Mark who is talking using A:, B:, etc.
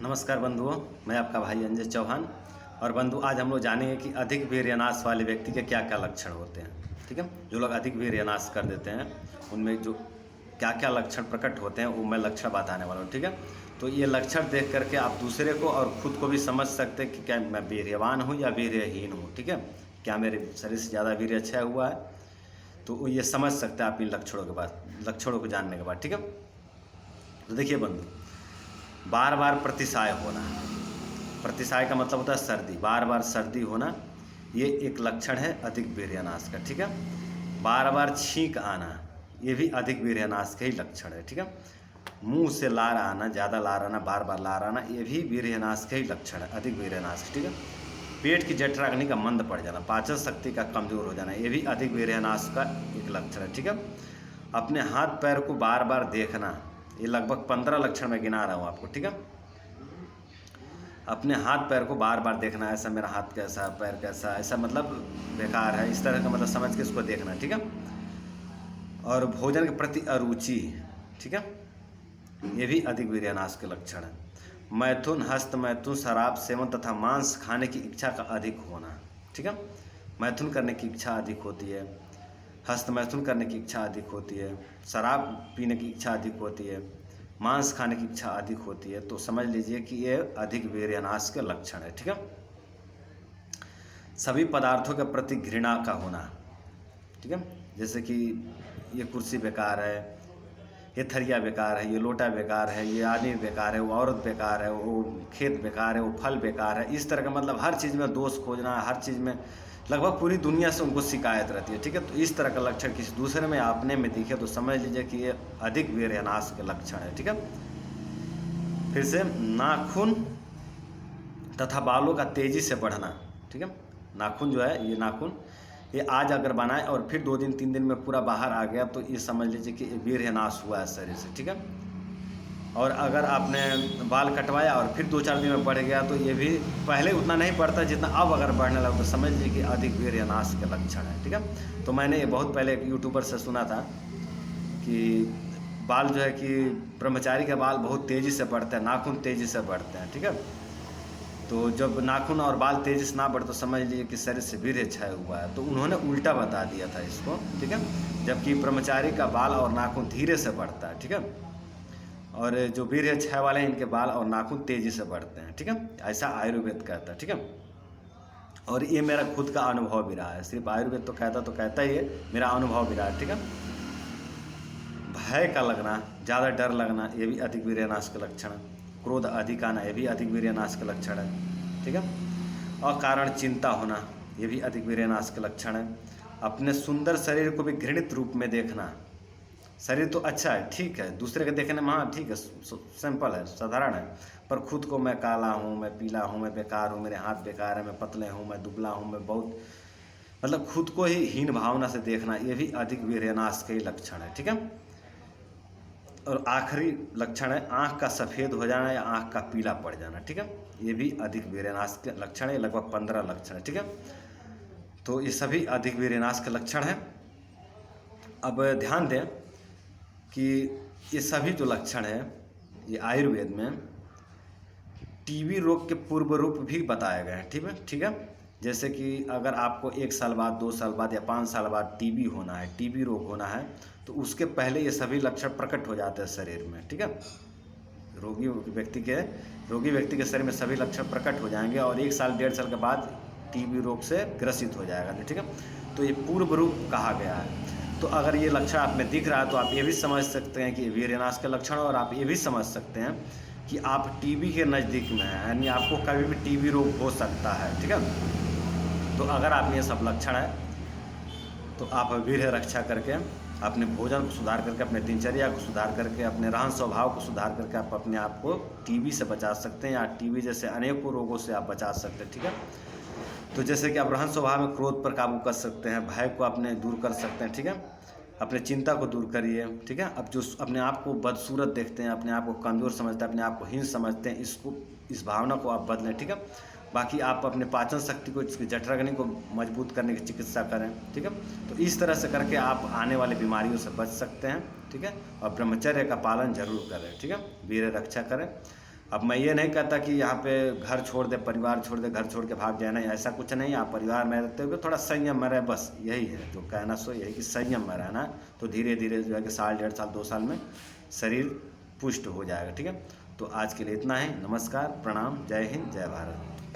A: नमस्कार बंधुओं, मैं आपका भाई अंजय चौहान। और बंधु, आज हम लोग जानेंगे कि अधिक वीर्यनाश वाले व्यक्ति के क्या क्या लक्षण होते हैं। ठीक है, जो लोग अधिक वीर्यनाश कर देते हैं उनमें जो क्या क्या लक्षण प्रकट होते हैं वो मैं लक्षण बताने वाला हूँ। ठीक है, तो ये लक्षण देख करके आप दूसरे को और खुद को भी समझ सकते हैं कि क्या मैं वीर्यवान हूँ या वीर्यहीन हूँ। ठीक है, क्या मेरे शरीर से ज़्यादा वीर्य क्षय हुआ है, तो ये समझ सकते हैं आप इन लक्षणों को जानने के बाद। ठीक है, तो देखिए बंधु, बार बार प्रतिसाय होना, प्रतिसाय का मतलब होता है सर्दी, बार बार सर्दी होना, ये एक लक्षण है अधिक वीर्यनाश का। ठीक है, बार बार छींक आना, ये भी अधिक वीर्यनाश के ही लक्षण है। ठीक है, मुंह से लार आना, ज़्यादा लार आना, बार बार लार आना, ये भी वीर्यनाश के ही लक्षण है, अधिक वीर्यनाश। ठीक है, पेट की जठराग्नि का मंद पड़ जाना, पाचन शक्ति का कमजोर हो जाना, ये भी अधिक वीर्यनाश का एक लक्षण है। ठीक है, अपने हाथ पैर को बार बार देखना, ये लगभग 15 लक्षण मैं गिना रहा हूँ आपको। ठीक है, अपने हाथ पैर को बार बार देखना, ऐसा मेरा हाथ कैसा, पैर कैसा, ऐसा मतलब बेकार है, इस तरह का मतलब समझ के इसको देखना। ठीक है, और भोजन के प्रति अरुचि, ठीक है, ये भी अधिक वीर्यनाश के लक्षण है। मैथुन, हस्त मैथुन, शराब सेवन तथा मांस खाने की इच्छा का अधिक होना। ठीक है, मैथुन करने की इच्छा अधिक होती है, हस्त मैथुन करने की इच्छा अधिक होती है, शराब पीने की इच्छा अधिक होती है, मांस खाने की इच्छा अधिक होती है, तो समझ लीजिए कि ये अधिक वीर्यनाश के लक्षण है। ठीक है, सभी पदार्थों के प्रति घृणा का होना। ठीक है, जैसे कि ये कुर्सी बेकार है, ये थरिया बेकार है, ये लोटा बेकार है, ये आदमी बेकार है, वो औरत बेकार है, वो खेत बेकार है, वो फल बेकार है, इस तरह का मतलब हर चीज़ में दोष खोजना, हर चीज़ में लगभग पूरी दुनिया से उनको शिकायत रहती है। ठीक है, तो इस तरह का लक्षण किसी दूसरे में अपने में दिखे तो समझ लीजिए कि ये अधिक वीर्यनाश के लक्षण है। ठीक है, फिर से नाखून तथा बालों का तेजी से बढ़ना। ठीक है, नाखून जो है, ये नाखून ये आज अगर बनाए और फिर 2 दिन 3 दिन में पूरा बाहर आ गया तो ये समझ लीजिए कि वीर्यनाश हुआ है शरीर से। ठीक है, और अगर आपने बाल कटवाया और फिर 2-4 दिन में बढ़ गया तो ये भी पहले उतना नहीं बढ़ता जितना अब अगर बढ़ने लगा तो समझ लीजिए कि अधिक वीर्यनाश के लक्षण है। ठीक है, तो मैंने ये बहुत पहले एक यूट्यूबर से सुना था कि बाल जो है कि ब्रह्मचारी के बाल बहुत तेज़ी से बढ़ते हैं, नाखून तेज़ी से बढ़ते हैं। ठीक है, तो जब नाखून और बाल तेज़ी से ना बढ़े तो समझ लीजिए कि शरीर से वीर्य क्षय हुआ है, तो उन्होंने उल्टा बता दिया था इसको। ठीक है, जबकि ब्रह्मचारी का बाल और नाखून धीरे से बढ़ता है। ठीक है, और जो वीर्य क्षय वाले हैं इनके बाल और नाखून तेज़ी से बढ़ते हैं। ठीक है, ऐसा आयुर्वेद कहता है। ठीक है, और ये मेरा खुद का अनुभव भी रहा है, सिर्फ आयुर्वेद तो कहता ही है, मेरा अनुभव भी रहा है। ठीक है, भय का लगना, ज़्यादा डर लगना, ये भी अधिक वीर्यनाश का लक्षण है। क्रोध अधिक आना, ये भी अधिक वीर्यनाश का लक्षण है। ठीक है, अकारण चिंता होना, ये भी अधिक वीर्यनाश का लक्षण है। अपने सुंदर शरीर को भी घृणित रूप में देखना, शरीर तो अच्छा है, ठीक है, दूसरे के देखने में हाँ ठीक है, सिंपल है, साधारण है, पर खुद को मैं काला हूँ, मैं पीला हूँ, मैं बेकार हूँ, मेरे हाथ बेकार है, मैं पतले हूँ, मैं दुबला हूँ, मैं बहुत मतलब खुद को ही हीन भावना से देखना, ये भी अधिक वीर्यनाश के ही लक्षण है। ठीक है, और आखिरी लक्षण है आँख का सफ़ेद हो जाना या आँख का पीला पड़ जाना। ठीक है, ये भी अधिक वीर्यनाश के लक्षण है, लगभग 15 लक्षण है। ठीक है, तो ये सभी अधिक वीर्यनाश के लक्षण हैं। अब ध्यान दें कि ये सभी जो लक्षण है ये आयुर्वेद में टीबी रोग के पूर्व रूप भी बताए गए हैं। ठीक है, जैसे कि अगर आपको 1 साल बाद, 2 साल बाद या 5 साल बाद टीबी होना है, टीबी रोग होना है, तो उसके पहले ये सभी लक्षण प्रकट हो जाते हैं शरीर में। ठीक है, रोगी व्यक्ति के शरीर में सभी लक्षण प्रकट हो जाएंगे और 1 साल 1.5 साल के बाद टीबी रोग से ग्रसित हो जाएगा। ठीक है, तो ये पूर्व रूप कहा गया है। तो अगर ये लक्षण आप में दिख रहा है तो आप ये भी समझ सकते हैं कि ये वीर्यनाश का लक्षण है, और आप ये भी समझ सकते हैं कि आप टीबी के नज़दीक में हैं, यानी आपको कभी भी टीबी रोग हो सकता है। ठीक है, तो अगर आप में ये सब लक्षण है तो आप वीर्य रक्षा करके, अपने भोजन को सुधार करके, अपने दिनचर्या को सुधार करके, अपने रहन स्वभाव को सुधार करके आप अपने आप को टीबी से बचा सकते हैं, या टीबी जैसे अनेकों रोगों से आप बचा सकते हैं। ठीक है, तो जैसे कि आप रहन स्वभाव में क्रोध पर काबू कर सकते हैं, भय को अपने दूर कर सकते हैं। ठीक है, अपने चिंता को दूर करिए। ठीक है, अब जो अपने आप को बदसूरत देखते हैं, अपने आप को कमज़ोर समझते हैं, अपने आप को हीन समझते हैं, इस भावना को आप बदलें। ठीक है, बाकी आप अपने पाचन शक्ति को, इसकी जठराग्नि को मजबूत करने की चिकित्सा करें। ठीक है, तो इस तरह से करके आप आने वाली बीमारियों से बच सकते हैं। ठीक है, और ब्रह्मचर्य का पालन जरूर करें। ठीक है, वीर्य रक्षा करें। अब मैं ये नहीं कहता कि यहाँ पे घर छोड़ दे, परिवार छोड़ दे, घर छोड़ के भाग जाए, नहीं, ऐसा कुछ नहीं। आप परिवार में रहते हुए थोड़ा संयम में रहे, बस यही है जो कहना सो यही कि संयम में रहना। तो धीरे धीरे जो है कि साल, 1.5 साल, 2 साल में शरीर पुष्ट हो जाएगा। ठीक है, तो आज के लिए इतना ही। नमस्कार, प्रणाम, जय हिंद, जय भारत।